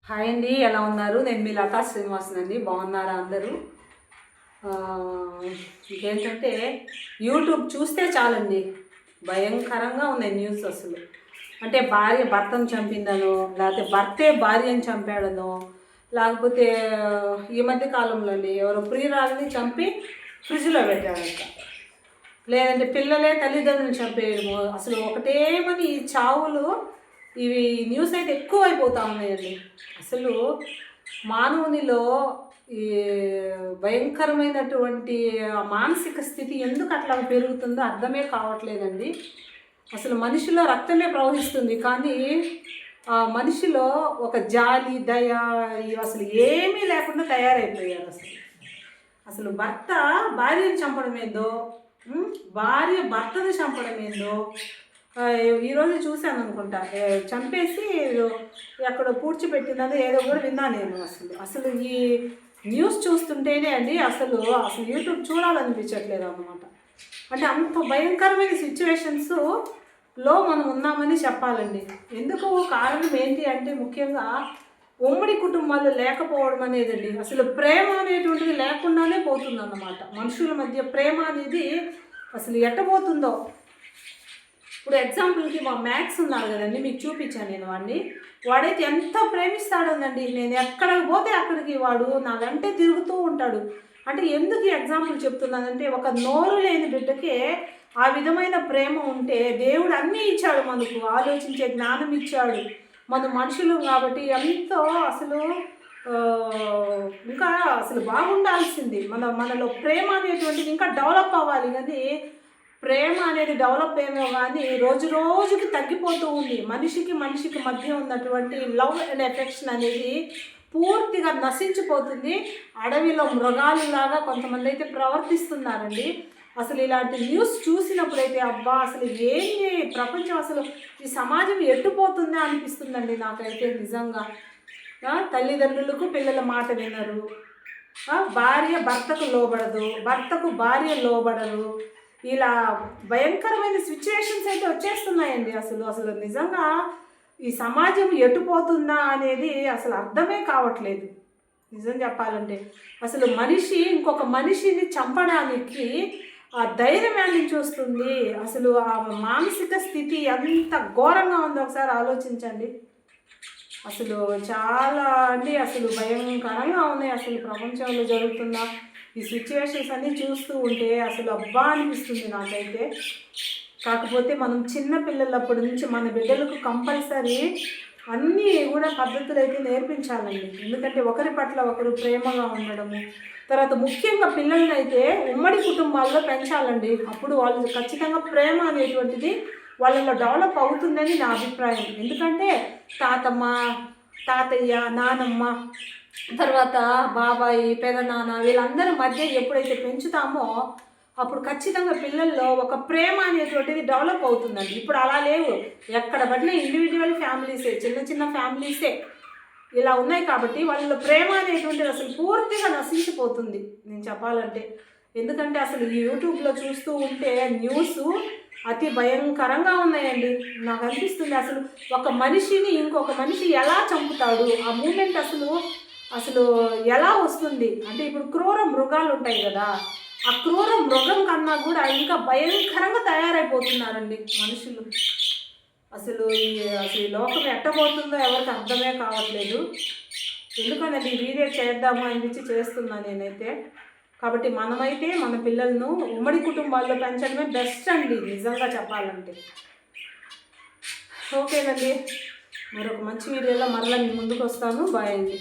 Hi అండి, ఎలా ఉన్నారు? నేను మీ లతా శ్రీనివాసన్ అండి. బాగున్నారా అందరూ? ఇంకేంటంటే యూట్యూబ్ చూస్తే చాలండి, భయంకరంగా ఉన్నాయి న్యూస్ అసలు. అంటే భార్య భర్తను చంపిందనో, లేకపోతే భర్తే భార్యను చంపాడనో, లేకపోతే ఈ మధ్య కాలంలో అండి ఎవరో ప్రియురాలని చంపి ఫ్రిడ్జ్లో పెట్టాడంట. లేదంటే పిల్లలే తల్లిదండ్రులను చంపేయడము. అసలు ఒకటేమని ఈ చావులు ఇవి న్యూస్ అయితే ఎక్కువ అయిపోతూ ఉన్నాయండి. అసలు మానవునిలో ఈ భయంకరమైనటువంటి మానసిక స్థితి ఎందుకు అట్లా పెరుగుతుందో అర్థమే కావట్లేదండి. అసలు మనిషిలో రక్తమే ప్రవహిస్తుంది, కానీ ఆ మనిషిలో ఒక జాలి దయ ఇవి అసలు ఏమీ లేకుండా తయారైపోయారు. అసలు భర్త భార్యను చంపడం ఏందో, భార్య భర్తను చంపడం ఏందో ఈరోజు చూశాను అనుకుంటా. చంపేసి ఎక్కడ పూడ్చిపెట్టిందని ఏదో కూడా విన్నా నేను. అసలు ఈ న్యూస్ చూస్తుంటేనే అండి అసలు యూట్యూబ్ చూడాలనిపించట్లేదు అన్నమాట. అంటే అంత భయంకరమైన సిచ్యువేషన్స్లో మనం ఉన్నామని చెప్పాలండి. ఎందుకు కారణం ఏంటి అంటే ముఖ్యంగా ఉమ్మడి కుటుంబాలు లేకపోవడం అనేదండి. అసలు ప్రేమ అనేటువంటిది లేకుండానే పోతుందన్నమాట. మనుషుల మధ్య ప్రేమ అనేది అసలు ఎట్టబోతుందో. ఇప్పుడు ఎగ్జాంపుల్కి మా మ్యాథ్స్ ఉన్నారు కదండి, మీకు చూపించాను నేను వాడిని. వాడైతే ఎంత ప్రేమిస్తాడోనండి, నేను ఎక్కడికి పోతే అక్కడికి వాడు నా వెంటే తిరుగుతూ ఉంటాడు. అంటే ఎందుకు ఎగ్జాంపుల్ చెప్తున్నానంటే, ఒక నోరు లేని బిడ్డకే ఆ విధమైన ప్రేమ ఉంటే దేవుడు అన్నీ ఇచ్చాడు మనకు, ఆలోచించే జ్ఞానం ఇచ్చాడు. మన మనుషులు కాబట్టి ఎంతో అసలు ఇంకా అసలు బాగుండాల్సింది. మనలో ప్రేమ అనేటువంటిది ఇంకా డెవలప్ అవ్వాలి, కానీ ప్రేమ అనేది డెవలప్ ఏమో కానీ రోజు రోజుకి తగ్గిపోతూ ఉంది. మనిషికి మధ్య ఉన్నటువంటి లవ్ అండ్ ఎఫెక్షన్ అనేది పూర్తిగా నశించిపోతుంది. అడవిలో మృగాలులాగా కొంతమంది అయితే ప్రవర్తిస్తున్నారండి. అసలు ఇలాంటి న్యూస్ చూసినప్పుడైతే అబ్బా అసలు ఏంటి ప్రపంచం, అసలు ఈ సమాజం ఎట్టుపోతుందా అనిపిస్తుందండి నాకైతే నిజంగా. తల్లిదండ్రులకు పిల్లల మాట వినరు, భార్య భర్తకు లోబడదు, భర్తకు భార్య లోబడరు. ఇలా భయంకరమైన సిచ్యువేషన్స్ అయితే వచ్చేస్తున్నాయండి. అసలు నిజంగా ఈ సమాజం ఎటుపోతుందా అనేది అసలు అర్థమే కావట్లేదు నిజం చెప్పాలంటే. అసలు మనిషి ఇంకొక మనిషిని చంపడానికి ఆ ధైర్యం నుంచి వస్తుంది. అసలు ఆ మానసిక స్థితి ఎంత ఘోరంగా ఉందో ఒకసారి ఆలోచించండి. అసలు చాలా అసలు భయంకరంగా ఉన్నాయి. అసలు ప్రపంచంలో జరుగుతున్న ఈ సిచ్యువేషన్స్ అన్నీ చూస్తూ ఉంటే అసలు అబ్బా అనిపిస్తుంది నాకైతే. కాకపోతే మనం చిన్న పిల్లలప్పటి నుంచి మన బిడ్డలకు కంపల్సరీ అన్నీ కూడా పద్ధతులు అయితే నేర్పించాలండి. ఎందుకంటే ఒకరి పట్ల ఒకరు ప్రేమగా ఉండడము, తర్వాత ముఖ్యంగా పిల్లల్ని అయితే ఉమ్మడి కుటుంబాల్లో పెంచాలండి. అప్పుడు వాళ్ళు ఖచ్చితంగా ప్రేమ అనేటువంటిది వాళ్ళలో డెవలప్ అవుతుందని నా అభిప్రాయం. ఎందుకంటే తాతమ్మ, తాతయ్య, నానమ్మ, తర్వాత బాబాయి, పెదనాన్న వీళ్ళందరి మధ్య ఎప్పుడైతే పెంచుతామో అప్పుడు ఖచ్చితంగా పిల్లల్లో ఒక ప్రేమ అనేటువంటిది డెవలప్ అవుతుందండి. ఇప్పుడు అలా లేవు. ఎక్కడ పడినా ఇండివిజువల్ ఫ్యామిలీసే, చిన్న ఫ్యామిలీసే ఇలా ఉన్నాయి. కాబట్టి వాళ్ళలో ప్రేమ అనేటువంటిది అసలు పూర్తిగా నశించిపోతుంది నేను చెప్పాలంటే. ఎందుకంటే అసలు ఈ యూట్యూబ్లో చూస్తూ ఉంటే న్యూస్ అతి భయంకరంగా ఉన్నాయండి. నాకు అనిపిస్తుంది అసలు ఒక మనిషిని ఇంకొక మనిషి ఎలా చంపుతాడు, ఆ మూమెంట్ అసలు ఎలా వస్తుంది అంటే, ఇప్పుడు క్రూర మృగాలు ఉంటాయి కదా, ఆ క్రూర మృగం కన్నా కూడా ఇంకా భయంకరంగా తయారైపోతున్నారండి మనుషులు. అసలు ఈ లోకం ఎట్టబోతుందో ఎవరికి అర్థమే కావట్లేదు. ఎందుకనండి ఈ వీడియో చేద్దాము అనిపించి చేస్తున్నాను నేనైతే. కాబట్టి మనమైతే మన పిల్లలను ఉమ్మడి కుటుంబాల్లో పెంచడమే బెస్ట్ అండి నిజంగా చెప్పాలంటే. ఓకేనండి, మరొక మంచి వీడియోలో మరలా మీ ముందుకు వస్తాను. బాయ్ అండి.